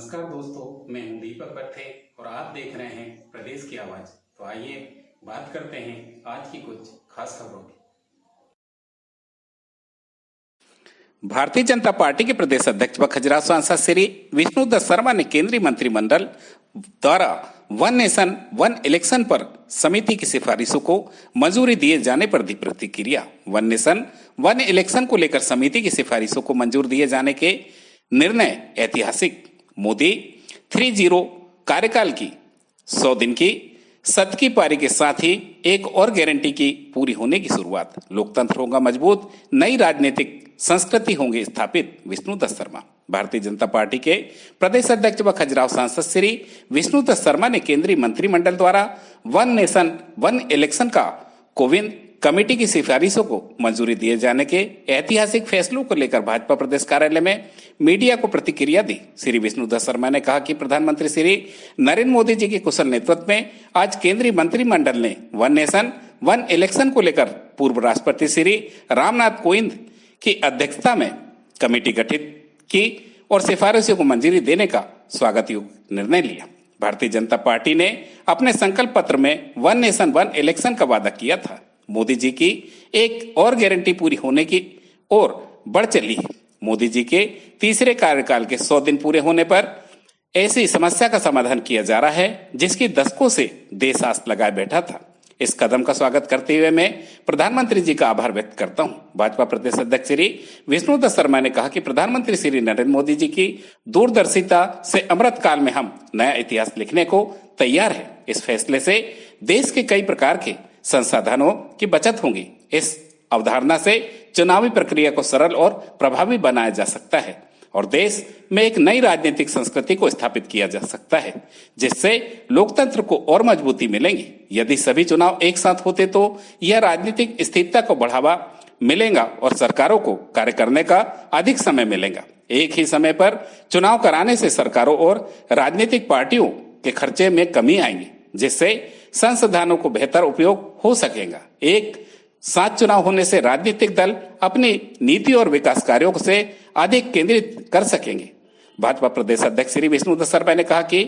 नमस्कार दोस्तों, मैं हूं दीपक पत्थे और आप देख रहे हैं प्रदेश की आवाज। तो आइए बात करते हैं आज की कुछ खास खबरों की। भारतीय जनता पार्टी के प्रदेश अध्यक्ष व खजुराहो सांसद श्री विष्णुदत्त शर्मा ने केंद्रीय मंत्रिमंडल द्वारा वन नेशन वन इलेक्शन पर समिति की सिफारिशों को मंजूरी दिए जाने पर दी प्रतिक्रिया। वन नेशन वन इलेक्शन को लेकर समिति की सिफारिशों को मंजूर दिए जाने के निर्णय ऐतिहासिक। मोदी 3-0 कार्यकाल की 100 दिन की शतकी पारी के साथ ही एक और गारंटी की पूरी होने की शुरुआत। लोकतंत्र होगा मजबूत, नई राजनीतिक संस्कृति होंगी स्थापित। विष्णुदत्त शर्मा। भारतीय जनता पार्टी के प्रदेश अध्यक्ष व खजुराहो सांसद श्री विष्णुदत्त शर्मा ने केंद्रीय मंत्रिमंडल द्वारा वन नेशन वन इलेक्शन का कोविन कमेटी की सिफारिशों को मंजूरी दिए जाने के ऐतिहासिक फैसलों को लेकर भाजपा प्रदेश कार्यालय में मीडिया को प्रतिक्रिया दी। श्री विष्णुदत्त शर्मा ने कहा कि प्रधानमंत्री श्री नरेंद्र मोदी जी के कुशल नेतृत्व में आज केंद्रीय मंत्रिमंडल ने वन नेशन वन इलेक्शन को लेकर पूर्व राष्ट्रपति श्री रामनाथ कोविंद की अध्यक्षता में कमेटी गठित की और सिफारिशों को मंजूरी देने का स्वागत योग्य निर्णय लिया। भारतीय जनता पार्टी ने अपने संकल्प पत्र में वन नेशन वन इलेक्शन का वादा किया था। मोदी जी की एक और गारंटी पूरी होने की ओर बढ़ चली है। मोदी जी के तीसरे कार्यकाल के 100 दिन पूरे होने पर ऐसी समस्या का समाधान किया जा रहा है जिसकी दशकों से देश आस लगाए बैठा था। इस कदम का स्वागत करते हुए मैं प्रधानमंत्री जी का आभार व्यक्त करता हूं। भाजपा प्रदेश अध्यक्ष श्री विष्णुदत्त शर्मा ने कहा कि प्रधानमंत्री श्री नरेंद्र मोदी जी की दूरदर्शिता से अमृत काल में हम नया इतिहास लिखने को तैयार है। इस फैसले से देश के कई प्रकार के संसाधनों की बचत होगी। इस अवधारणा से चुनावी प्रक्रिया को सरल और प्रभावी बनाया जा सकता है और देश में एक नई राजनीतिक संस्कृति को स्थापित किया जा सकता है जिससे लोकतंत्र को और मजबूती मिलेगी। यदि सभी चुनाव एक साथ होते तो यह राजनीतिक स्थिरता को बढ़ावा मिलेगा और सरकारों को कार्य करने का अधिक समय मिलेगा। एक ही समय पर चुनाव कराने से सरकारों और राजनीतिक पार्टियों के खर्चे में कमी आएगी जिससे संसाधनों को बेहतर उपयोग हो सकेगा। एक साथ चुनाव होने से राजनीतिक दल अपनी नीति और विकास कार्यों से अधिक केंद्रित कर सकेंगे। भाजपा प्रदेश अध्यक्ष श्री विष्णुदत्त शर्मा ने कहा कि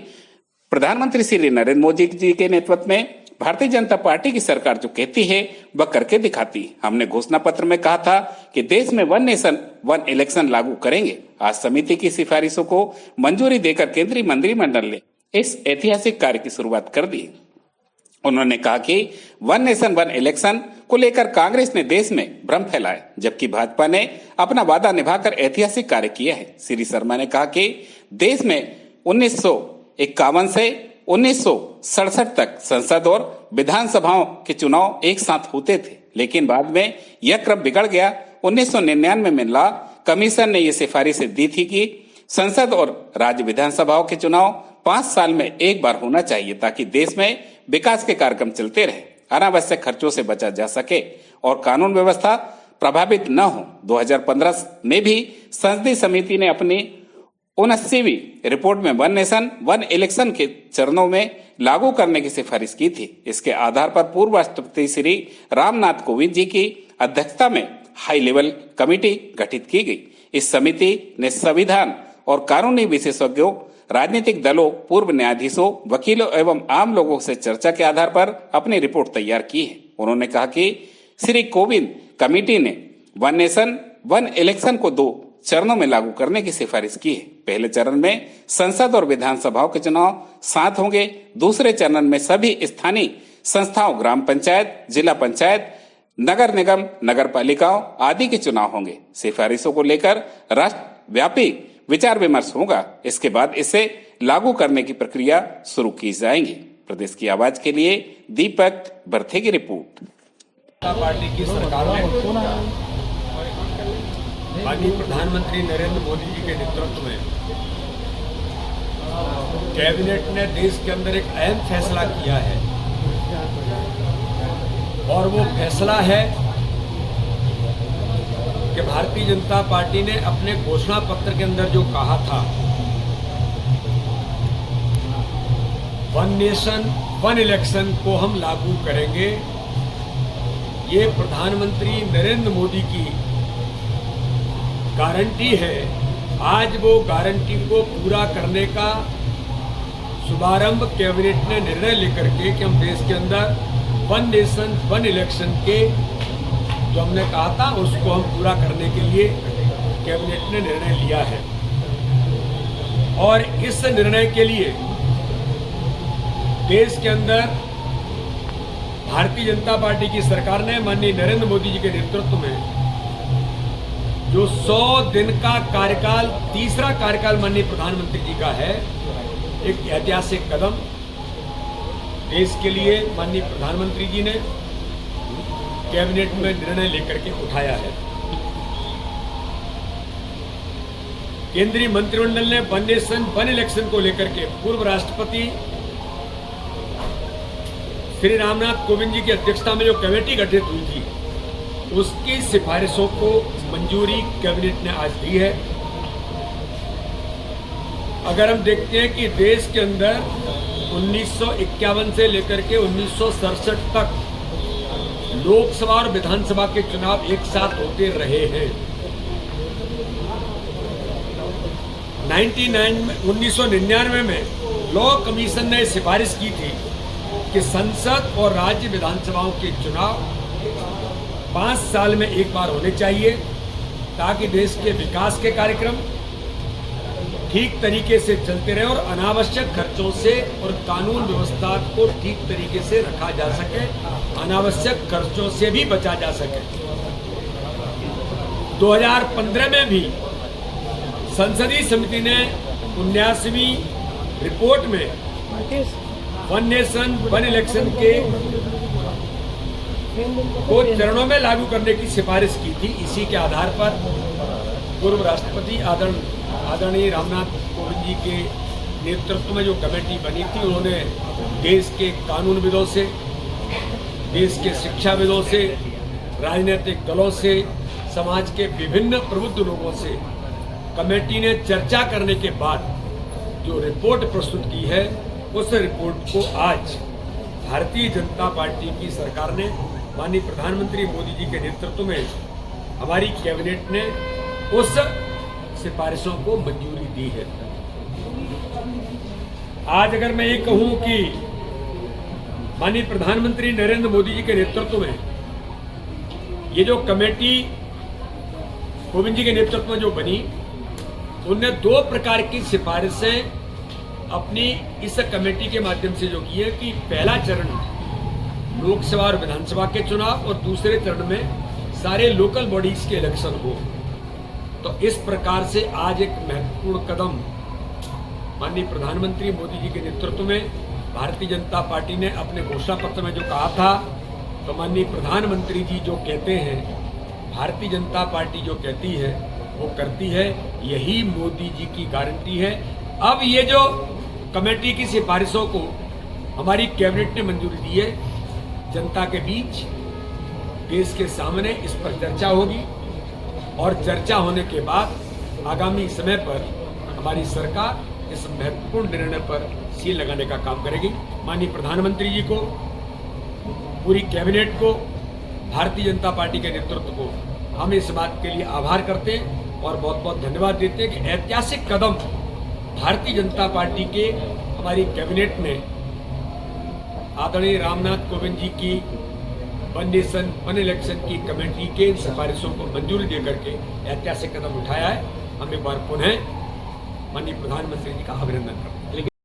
प्रधानमंत्री श्री नरेंद्र मोदी जी के नेतृत्व में भारतीय जनता पार्टी की सरकार जो कहती है वह करके दिखाती है। हमने घोषणा पत्र में कहा था कि देश में वन नेशन वन इलेक्शन लागू करेंगे। आज समिति की सिफारिशों को मंजूरी देकर केंद्रीय मंत्रिमंडल ने इस ऐतिहासिक कार्य की शुरुआत कर दी। उन्होंने कहा कि वन नेशन वन इलेक्शन को लेकर कांग्रेस ने देश में भ्रम फैलाया जबकि भाजपा ने अपना वादा निभाकर ऐतिहासिक कार्य किया है। श्री शर्मा ने कहा कि देश में 1951 से 1967 तक संसद और विधानसभाओं के चुनाव एक साथ होते थे, लेकिन बाद में यह क्रम बिगड़ गया। 1999 में लॉ कमीशन ने यह सिफारिशें दी थी कि संसद और राज्य विधानसभाओं के चुनाव 5 साल में एक बार होना चाहिए ताकि देश में विकास के कार्यक्रम चलते रहे, अनावश्यक खर्चों से बचा जा सके और कानून व्यवस्था प्रभावित न हो। 2015 में भी संसदीय समिति ने अपनी 79वीं रिपोर्ट में वन नेशन वन इलेक्शन के चरणों में लागू करने की सिफारिश की थी। इसके आधार पर पूर्व राष्ट्रपति श्री रामनाथ कोविंद जी की अध्यक्षता में हाई लेवल कमेटी गठित की गई। इस समिति ने संविधान और कानूनी विशेषज्ञों, राजनीतिक दलों, पूर्व न्यायाधीशों, वकीलों एवं आम लोगों से चर्चा के आधार पर अपनी रिपोर्ट तैयार की है। उन्होंने कहा कि श्री कोविंद कमेटी ने वन नेशन वन इलेक्शन को 2 चरणों में लागू करने की सिफारिश की है। पहले चरण में संसद और विधानसभाओं के चुनाव साथ होंगे। दूसरे चरण में सभी स्थानीय संस्थाओं, ग्राम पंचायत, जिला पंचायत, नगर निगम, नगर पालिकाओं आदि के चुनाव होंगे। सिफारिशों को लेकर राष्ट्रव्यापी विचार विमर्श होगा। इसके बाद इसे लागू करने की प्रक्रिया शुरू की जाएगी। प्रदेश की आवाज के लिए दीपक बर्थे की रिपोर्ट। पार्टी की सरकार में माननीय प्रधानमंत्री नरेंद्र मोदी जी के नेतृत्व में कैबिनेट ने देश के अंदर एक अहम फैसला किया है और वो फैसला है कि भारतीय जनता पार्टी ने अपने घोषणा पत्र के अंदर जो कहा था वन नेशन वन इलेक्शन को हम लागू करेंगे, ये प्रधानमंत्री नरेंद्र मोदी की गारंटी है आज वो गारंटी को पूरा करने का शुभारंभ कैबिनेट ने निर्णय लेकर के कि हम देश के अंदर 1 नेशन 1 इलेक्शन के जो हमने कहा था उसको हम पूरा करने के लिए कैबिनेट ने निर्णय लिया है। और इस निर्णय के लिए देश के अंदर भारतीय जनता पार्टी की सरकार ने माननीय नरेंद्र मोदी जी के नेतृत्व में जो 100 दिन का कार्यकाल, तीसरा कार्यकाल माननीय प्रधानमंत्री जी का है, एक ऐतिहासिक कदम देश के लिए माननीय प्रधानमंत्री जी ने कैबिनेट में निर्णय लेकर के उठाया है। केंद्रीय मंत्रिमंडल ने 1 नेशन 1 इलेक्शन को लेकर के पूर्व राष्ट्रपति श्री रामनाथ कोविंद जी की अध्यक्षता में जो कमेटी गठित हुई थी उसकी सिफारिशों को मंजूरी कैबिनेट ने आज दी है। अगर हम देखते हैं कि देश के अंदर 1951 से लेकर के 1967 तक लोकसभा और विधानसभा के चुनाव एक साथ होते रहे हैं। 1999 में लॉ कमीशन ने सिफारिश की थी कि संसद और राज्य विधानसभाओं के चुनाव 5 साल में एक बार होने चाहिए ताकि देश के विकास के कार्यक्रम ठीक तरीके से चलते रहे और अनावश्यक खर्चों से और कानून व्यवस्था को ठीक तरीके से रखा जा सके, अनावश्यक खर्चों से भी बचा जा सके। 2015 में भी संसदीय समिति ने 79वीं रिपोर्ट में 1 नेशन 1 इलेक्शन के को चरणों में लागू करने की सिफारिश की थी। इसी के आधार पर पूर्व राष्ट्रपति आदरणीय रामनाथ कोविंद जी के नेतृत्व में जो कमेटी बनी थी उन्होंने देश के कानूनविदों से, देश के शिक्षाविदों से, राजनीतिक दलों से, समाज के विभिन्न प्रबुद्ध लोगों से कमेटी ने चर्चा करने के बाद जो रिपोर्ट प्रस्तुत की है उस रिपोर्ट को आज भारतीय जनता पार्टी की सरकार ने माननीय प्रधानमंत्री मोदी जी के नेतृत्व में हमारी कैबिनेट ने उस सिफारिशों को मंजूरी दी है। आज अगर मैं ये कहूं कि माननीय प्रधानमंत्री नरेंद्र मोदी जी के नेतृत्व में ये जो कमेटी कोविंद जी के नेतृत्व में जो बनी, उनने 2 प्रकार की सिफारिशें अपनी इस कमेटी के माध्यम से जो की है कि पहला चरण लोकसभा और विधानसभा के चुनाव और दूसरे चरण में सारे लोकल बॉडीज के इलेक्शन हो। तो इस प्रकार से आज एक महत्वपूर्ण कदम माननीय प्रधानमंत्री मोदी जी के नेतृत्व में भारतीय जनता पार्टी ने अपने घोषणा पत्र में जो कहा था, तो माननीय प्रधानमंत्री जी जो कहते हैं, भारतीय जनता पार्टी जो कहती है वो करती है, यही मोदी जी की गारंटी है। अब ये जो कमेटी की सिफारिशों को हमारी कैबिनेट ने मंजूरी दी है, जनता के बीच देश के सामने इस पर चर्चा होगी और चर्चा होने के बाद आगामी समय पर हमारी सरकार इस महत्वपूर्ण निर्णय पर सील लगाने का काम करेगी। माननीय प्रधानमंत्री जी को, पूरी कैबिनेट को, भारतीय जनता पार्टी के नेतृत्व को हम इस बात के लिए आभार करते हैं और बहुत बहुत धन्यवाद देते हैं कि ऐतिहासिक कदम भारतीय जनता पार्टी के हमारी कैबिनेट ने आदरणीय रामनाथ कोविंद जी की 1 नेशन 1 इलेक्शन की कमेटी के सिफारिशों को मंजूरी देकर के ऐतिहासिक कदम उठाया है। हम एक बार पुनः माननीय प्रधानमंत्री जी का अभिनंदन करते हैं।